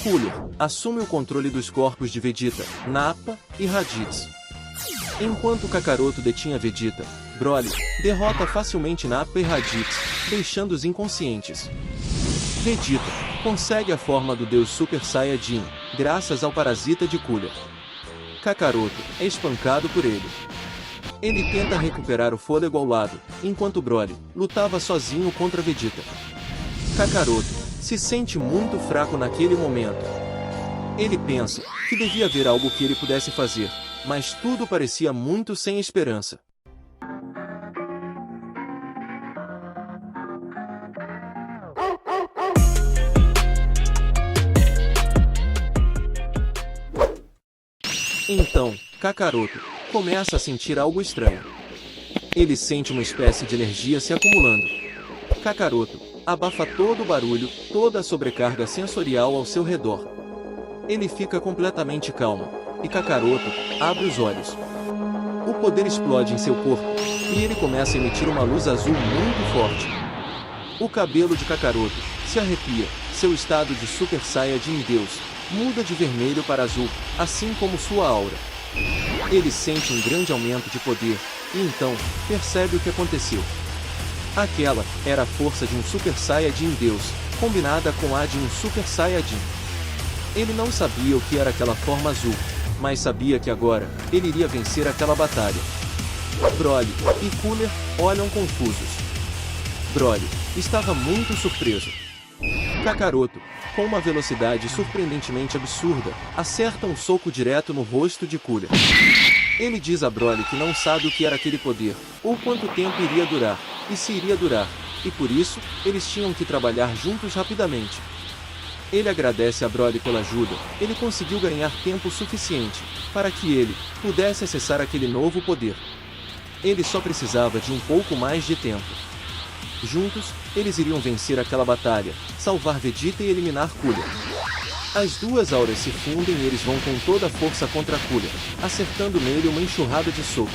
Cooler assume o controle dos corpos de Vegeta, Nappa e Raditz. Enquanto Kakaroto detinha Vegeta, Broly derrota facilmente Nappa e Raditz, deixando-os inconscientes. Vegeta consegue a forma do Deus Super Saiyajin, graças ao parasita de Cooler. Kakaroto é espancado por ele. Ele tenta recuperar o fôlego ao lado, enquanto Broly lutava sozinho contra Vegeta. Kakaroto se sente muito fraco naquele momento. Ele pensa que devia haver algo que ele pudesse fazer, mas tudo parecia muito sem esperança. Então, Kakaroto começa a sentir algo estranho. Ele sente uma espécie de energia se acumulando. Kakaroto abafa todo o barulho, toda a sobrecarga sensorial ao seu redor. Ele fica completamente calmo, e Kakaroto abre os olhos. O poder explode em seu corpo, e ele começa a emitir uma luz azul muito forte. O cabelo de Kakaroto se arrepia, seu estado de Super Saiyajin Deus muda de vermelho para azul, assim como sua aura. Ele sente um grande aumento de poder, e então percebe o que aconteceu. Aquela era a força de um Super Saiyajin Deus, combinada com a de um Super Saiyajin. Ele não sabia o que era aquela forma azul, mas sabia que agora ele iria vencer aquela batalha. Broly e Cooler olham confusos. Broly estava muito surpreso. Kakaroto, com uma velocidade surpreendentemente absurda, acerta um soco direto no rosto de Cooler. Ele diz a Broly que não sabe o que era aquele poder, ou quanto tempo iria durar, e se iria durar, e por isso, eles tinham que trabalhar juntos rapidamente. Ele agradece a Broly pela ajuda, ele conseguiu ganhar tempo suficiente para que ele pudesse acessar aquele novo poder. Ele só precisava de um pouco mais de tempo. Juntos, eles iriam vencer aquela batalha, salvar Vegeta e eliminar Cooler. As duas auras se fundem e eles vão com toda a força contra Cooler, acertando nele uma enxurrada de socos.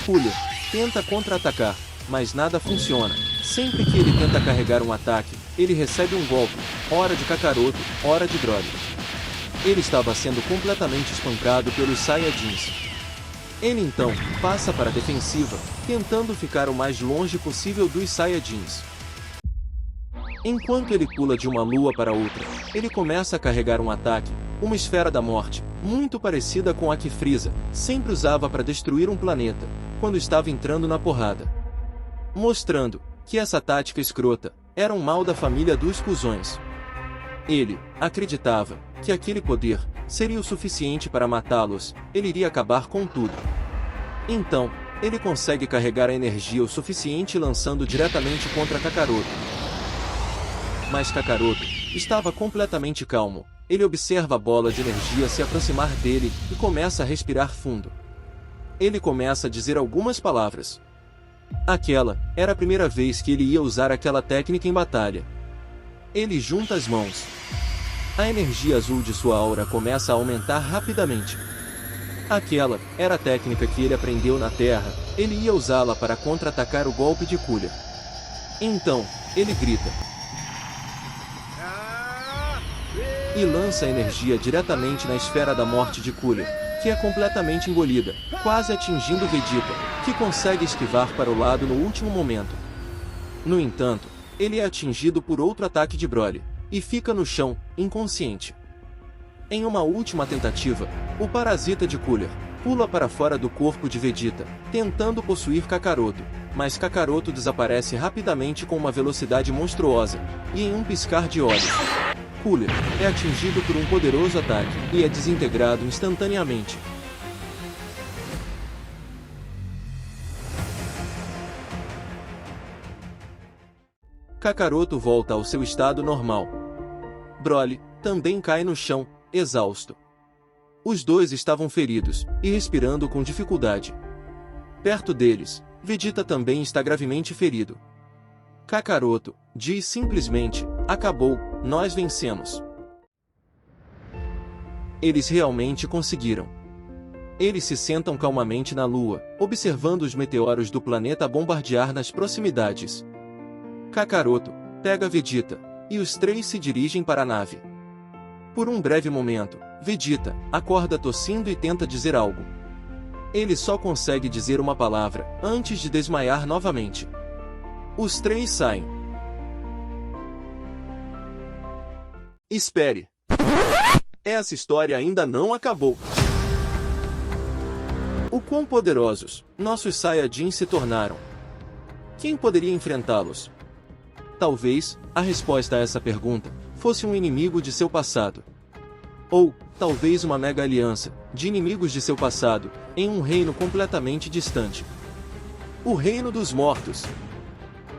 Cooler tenta contra-atacar, mas nada funciona. Sempre que ele tenta carregar um ataque, ele recebe um golpe, ora de Kakaroto, ora de Broly. Ele estava sendo completamente espancado pelos Saiyajins. Ele então passa para a defensiva, tentando ficar o mais longe possível dos Saiyajins. Enquanto ele pula de uma lua para outra, ele começa a carregar um ataque, uma esfera da morte, muito parecida com a que Frieza sempre usava para destruir um planeta, quando estava entrando na porrada. Mostrando que essa tática escrota era um mal da família dos cuzões. Ele acreditava que aquele poder seria o suficiente para matá-los, ele iria acabar com tudo. Então, ele consegue carregar a energia o suficiente lançando diretamente contra Kakaroto. Mas Kakaroto estava completamente calmo. Ele observa a bola de energia se aproximar dele e começa a respirar fundo. Ele começa a dizer algumas palavras. Aquela era a primeira vez que ele ia usar aquela técnica em batalha. Ele junta as mãos. A energia azul de sua aura começa a aumentar rapidamente. Aquela era a técnica que ele aprendeu na Terra, ele ia usá-la para contra-atacar o golpe de Cooler. Então, ele grita. E lança a energia diretamente na esfera da morte de Cooler, que é completamente engolida, quase atingindo Vegeta, que consegue esquivar para o lado no último momento. No entanto, ele é atingido por outro ataque de Broly, e fica no chão, inconsciente. Em uma última tentativa, o parasita de Cooler pula para fora do corpo de Vegeta, tentando possuir Kakaroto, mas Kakaroto desaparece rapidamente com uma velocidade monstruosa, e em um piscar de olhos, Cooler é atingido por um poderoso ataque, e é desintegrado instantaneamente. Kakaroto volta ao seu estado normal. Broly também cai no chão, exausto. Os dois estavam feridos, e respirando com dificuldade. Perto deles, Vegeta também está gravemente ferido. Kakaroto diz simplesmente, acabou, nós vencemos. Eles realmente conseguiram. Eles se sentam calmamente na Lua, observando os meteoros do planeta bombardear nas proximidades. Kakaroto pega Vegeta, e os três se dirigem para a nave. Por um breve momento, Vegeta acorda tossindo e tenta dizer algo. Ele só consegue dizer uma palavra, antes de desmaiar novamente. Os três saem. Espere! Essa história ainda não acabou. O quão poderosos nossos Saiyajins se tornaram? Quem poderia enfrentá-los? Talvez a resposta a essa pergunta fosse um inimigo de seu passado. Ou, talvez uma mega aliança de inimigos de seu passado, em um reino completamente distante. O Reino dos Mortos.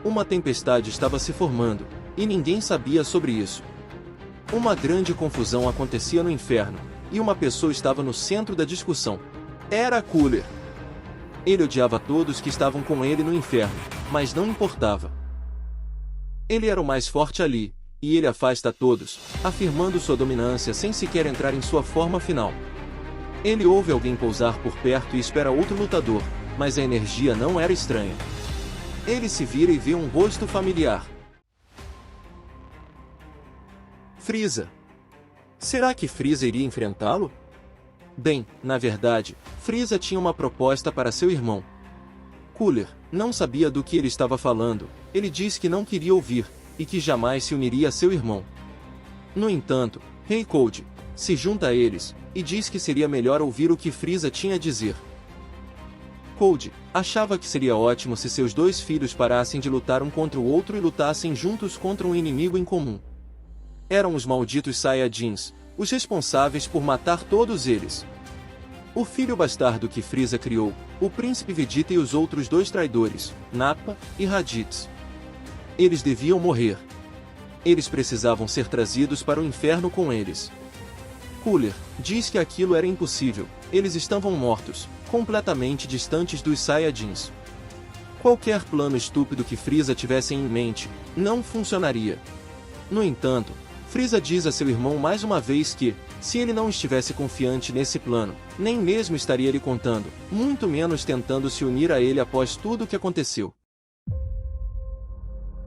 Uma tempestade estava se formando, e ninguém sabia sobre isso. Uma grande confusão acontecia no inferno, e uma pessoa estava no centro da discussão. Era Cooler. Ele odiava todos que estavam com ele no inferno, mas não importava. Ele era o mais forte ali, e ele afasta todos, afirmando sua dominância sem sequer entrar em sua forma final. Ele ouve alguém pousar por perto e espera outro lutador, mas a energia não era estranha. Ele se vira e vê um rosto familiar. Frieza. Será que Frieza iria enfrentá-lo? Bem, na verdade, Frieza tinha uma proposta para seu irmão. Cooler não sabia do que ele estava falando, ele disse que não queria ouvir, e que jamais se uniria a seu irmão. No entanto, Rei Cold se junta a eles, e diz que seria melhor ouvir o que Frieza tinha a dizer. Cold achava que seria ótimo se seus dois filhos parassem de lutar um contra o outro e lutassem juntos contra um inimigo em comum. Eram os malditos Saiyajins, os responsáveis por matar todos eles. O filho bastardo que Frieza criou, o príncipe Vegeta e os outros dois traidores, Nappa e Raditz. Eles deviam morrer. Eles precisavam ser trazidos para o inferno com eles. Cooler diz que aquilo era impossível, eles estavam mortos, completamente distantes dos Saiyajins. Qualquer plano estúpido que Frieza tivesse em mente, não funcionaria. No entanto, Frieza diz a seu irmão mais uma vez que, se ele não estivesse confiante nesse plano, nem mesmo estaria lhe contando, muito menos tentando se unir a ele após tudo o que aconteceu.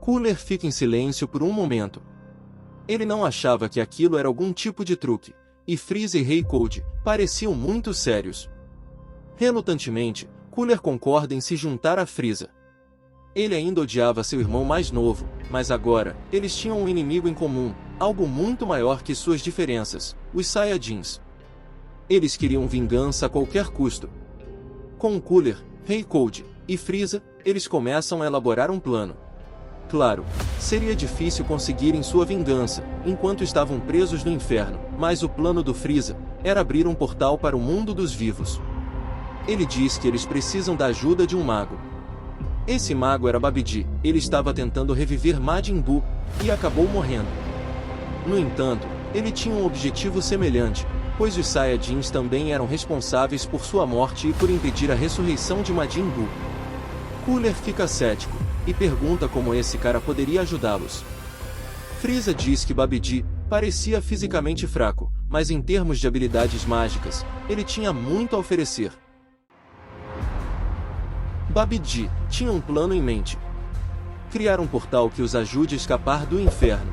Cooler fica em silêncio por um momento. Ele não achava que aquilo era algum tipo de truque, e Frieza e Rei Cold pareciam muito sérios. Relutantemente, Cooler concorda em se juntar a Frieza. Ele ainda odiava seu irmão mais novo, mas agora, eles tinham um inimigo em comum, algo muito maior que suas diferenças, os Saiyajins. Eles queriam vingança a qualquer custo. Com Cooler, Rei Cold e Frieza, eles começam a elaborar um plano. Claro, seria difícil conseguirem sua vingança, enquanto estavam presos no inferno, mas o plano do Frieza era abrir um portal para o mundo dos vivos. Ele diz que eles precisam da ajuda de um mago. Esse mago era Babidi, ele estava tentando reviver Majin Buu, e acabou morrendo. No entanto, ele tinha um objetivo semelhante, pois os Saiyajins também eram responsáveis por sua morte e por impedir a ressurreição de Majin Buu. Cooler fica cético, e pergunta como esse cara poderia ajudá-los. Frieza diz que Babidi parecia fisicamente fraco, mas em termos de habilidades mágicas, ele tinha muito a oferecer. Babidi tinha um plano em mente: criar um portal que os ajude a escapar do inferno.